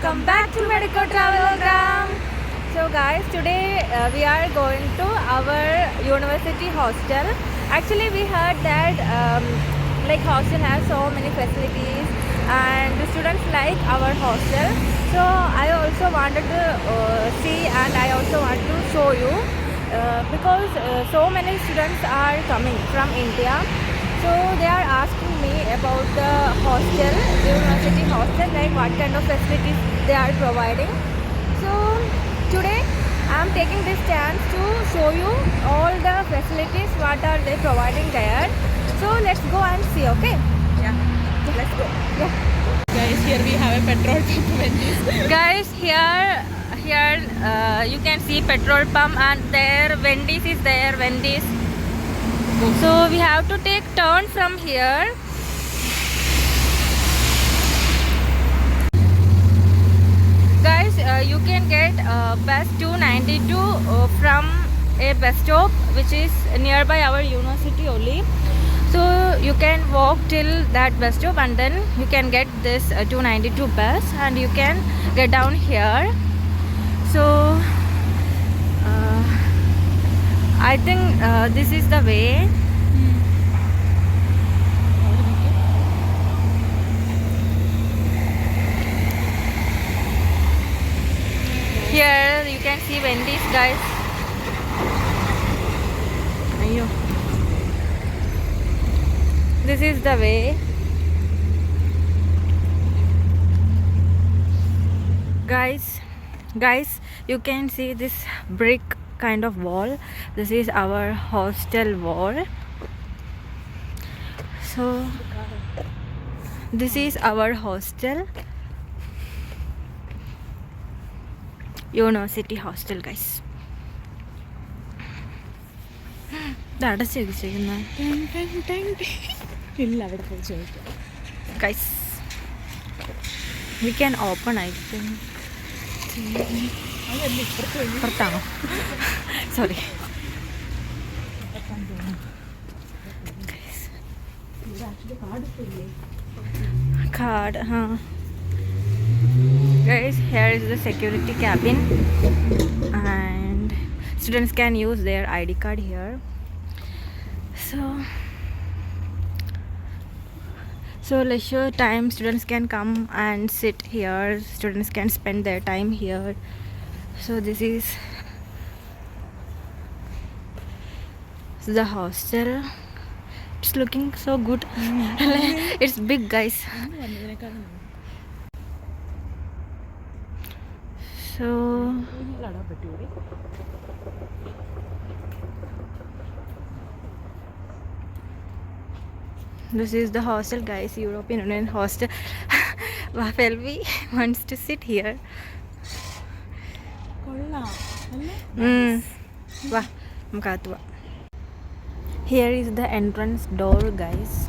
welcome back to Medico Travel. So guys, today we are going to our university hostel. Actually, we heard that hostel has so many facilities and the students like our hostel. So I also wanted to see and I also want to show you because so many students are coming from India. So they are asking me about the hostel, university hostel, like what kind of facilities they are providing. So today I am taking this chance to show you all the facilities what are they providing there. So let's go and see, okay? Yeah, let's go. Yeah. Guys, here we have a petrol pump. Guys, here you can see petrol pump and there Wendy's is there, Wendy's. So we have to take turn from here. Guys, you can get bus 292 from a bus stop which is nearby our university only. So you can walk till that bus stop and then you can get this 292 bus and you can get down here. So I think this is the way. Here you can see Wendy's, guys. This is the way. Guys, you can see this brick kind of wall. This is our hostel wall. So this is our hostel, university hostel, guys. Guys, we can open, I think. Sorry. Card, huh? Guys, here is the security cabin and students can use their ID card here. So leisure time students can come and sit here, students can spend their time here. So this is the hostel. It's looking so good. It's big, guys. So this is the hostel, guys, European Union hostel. Felvi wants to sit here. Here is the entrance door, guys.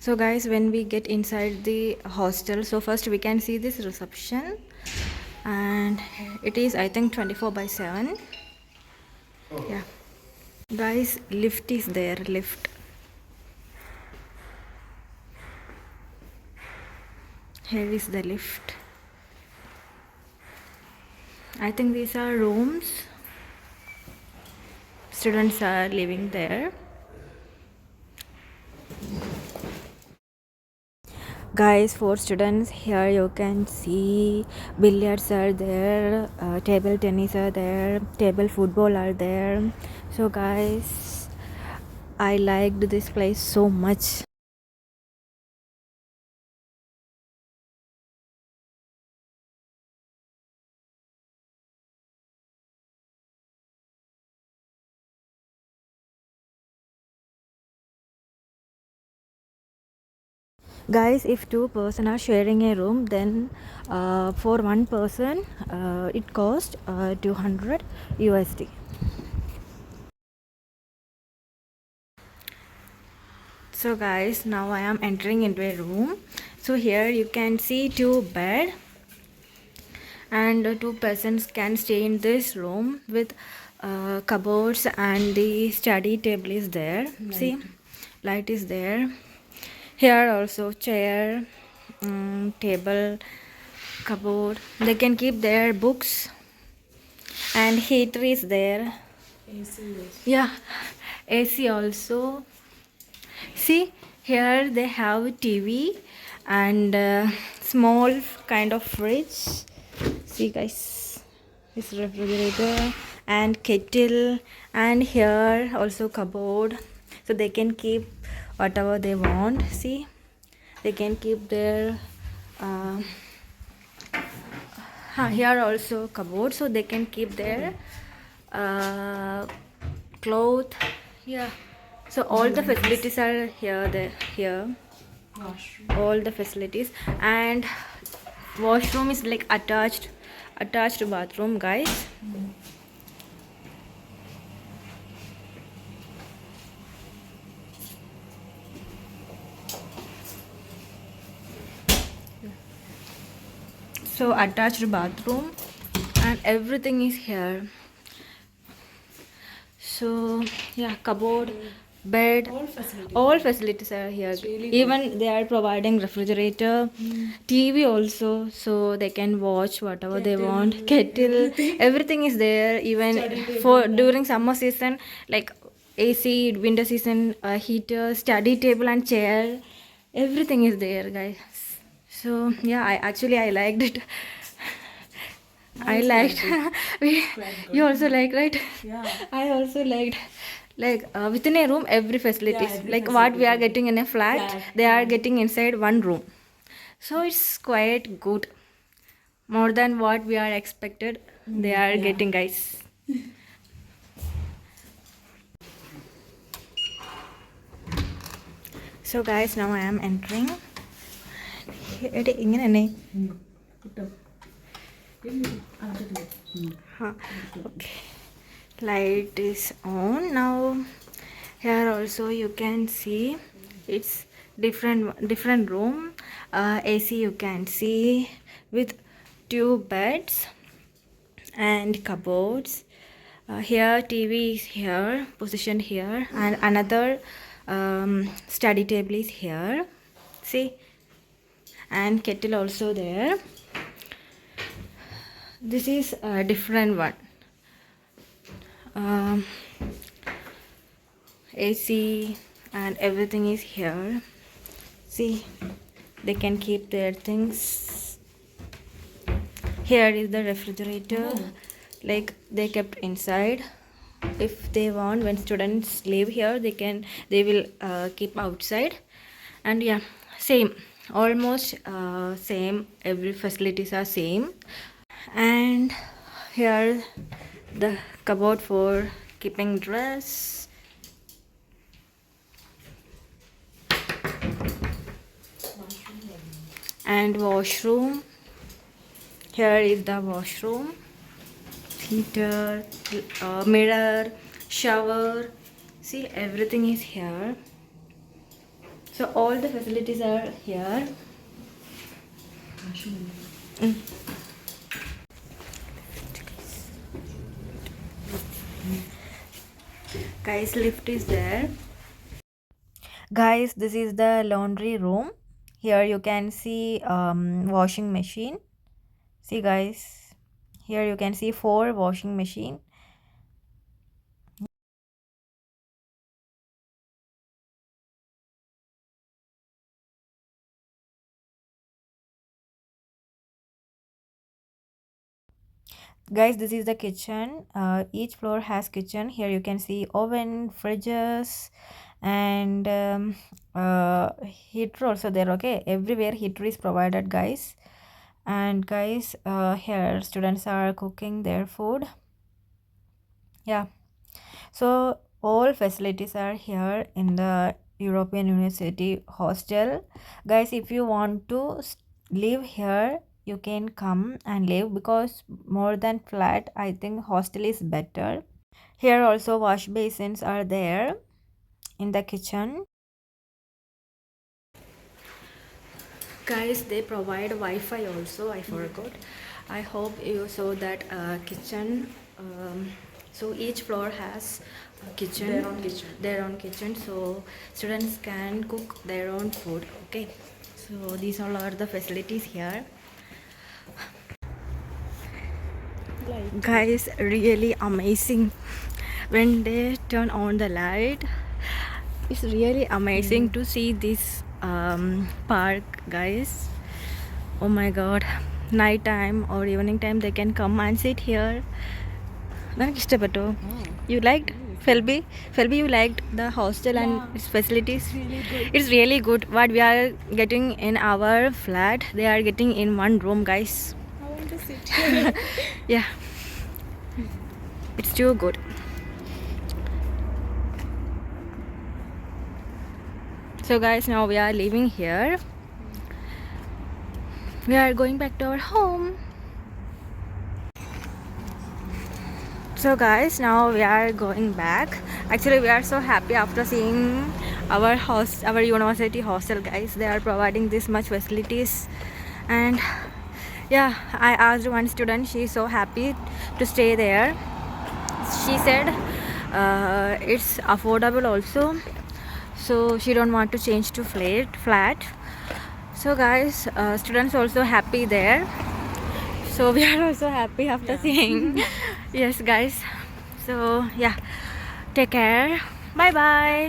So guys, when we get inside the hostel, so first we can see this reception and it is, I think, 24/7. Yeah, guys, lift is there, lift. Here is the lift. I think these are rooms. Students are living there. Guys, for students, here you can see billiards are there, table tennis are there, table football are there. So guys, I liked this place so much. Guys, if two person are sharing a room, then for one person it cost 200 USD. So guys, now I am entering into a room. So here you can see two bed and two persons can stay in this room with cupboards, and the study table is there. See, light is there. Here also chair, table, cupboard. They can keep their books, and heater is there. Yeah, AC also. See, here they have TV and small kind of fridge. See guys, this refrigerator and kettle, and here also cupboard, so they can keep whatever they want. See, they can keep their uh, here also cupboard, so they can keep their uh, cloth. Yeah, so all the facilities are here. Here all the facilities, and washroom is like attached bathroom, guys. So attached bathroom, and everything is here. So yeah, cupboard, bed, all facilities are here. Even they are providing refrigerator, TV also, so they can watch whatever they want. Kettle, everything is there. Even for during summer season, like AC, winter season, heater, study table and chair, everything is there, guys. So yeah, I liked it. I liked. You also like, right? Yeah. I also liked. Like within a room, every facilities. every Like what we are facility. getting in a flat, they are getting inside one room. So it's quite good. More than what we are expected, they are getting, guys. So guys, now I am entering. Okay, light is on now. Here also you can see it's different room. AC you can see with two beds and cupboards. Here TV is here, positioned here, and another study table is here. See, and kettle also there. This is a different one. AC and everything is here. See, they can keep their things. Here is the refrigerator, like they kept inside. If they want, when students live here, they will keep outside. And yeah, same, almost same. Every facilities are same. And here the cupboard for keeping dress. And washroom. Here is the washroom. Heater, mirror, shower. See, everything is here. So all the facilities are here. Guys, lift is there. Guys, this is the laundry room. Here you can see washing machine. See guys, here you can see 4 washing machine. Guys, this is the kitchen. Each floor has kitchen. Here you can see oven, fridges, and heater also there. Okay, everywhere heater is provided, guys. And guys, here students are cooking their food. Yeah, so all facilities are here in the European University hostel. Guys, if you want to live here, you can come and live, because more than flat, I think hostel is better. Here also wash basins are there in the kitchen. Guys, they provide Wi-Fi also. I forgot. I hope you saw that kitchen. So each floor has a kitchen. Their own kitchen. Their own kitchen. So students can cook their own food. Okay. So these all are the facilities here. Guys, really amazing when they turn on the light. It's really amazing to see this park, guys. Oh my god, night time or evening time they can come and sit here. ನನಗೆ ಇಷ್ಟಪಟ್ಟು. You liked Felby? Felby, you liked the hostel and its facilities? It's really good. What we are getting in our flat, they are getting in one room, guys. I want to sit. Yeah, it's too good. So guys, now we are leaving here. We are going back to our home. So guys, now we are going back. Actually, we are so happy after seeing our university hostel, guys. They are providing this much facilities, and yeah, I asked one student. She is so happy to stay there. She said it's affordable also, so she don't want to change to flat. So guys, students also happy there. So we are also happy after seeing. Yes guys, so yeah, take care. Bye bye.